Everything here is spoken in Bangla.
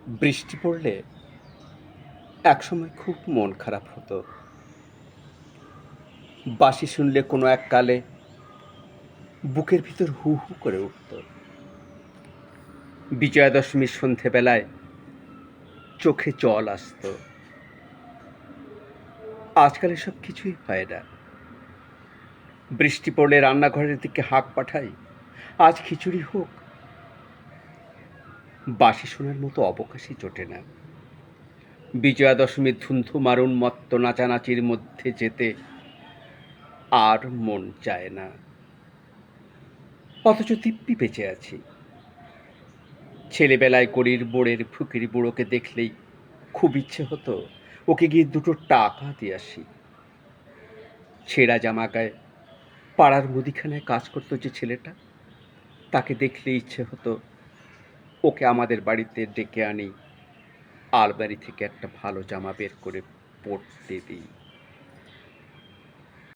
বৃষ্টি পড়লে একসময় খুব মন খারাপ হতো। বাঁশি শুনলে কোনো এক কালে বুকের ভিতর হু হু করে উঠত। বিজয়া দশমীর সন্ধেবেলায় চোখে জল আসতো। আজকাল এসব কিছুই হয় না। বৃষ্টি পড়লে রান্নাঘরের দিকে হাঁক পাঠাই, আজ খিচুড়ি হোক। বাঁশি শোনার মতো অবকাশই জোটে না। বিজয়া দশমীর ধুন্ধুমার উন্মত্ত নাচানাচির মধ্যে যেতে আর মন চায় না। অথচ দিব্যি বেঁচে আছি। ছেলেবেলায় গড়ির বোড়ের ফুকির বুড়োকে দেখলেই খুব ইচ্ছে হতো ওকে গিয়ে দুটো টাকা দিয়ে আসি। ছেঁড়া জামা গায়ে পাড়ার মুদিখানায় কাজ করতো যে ছেলেটা, তাকে দেখলে ইচ্ছে হতো ওকে আমাদের বাড়িতে ডেকে আনি, আলমারি থেকে একটা ভালো জামা বের করে পরতে দিই।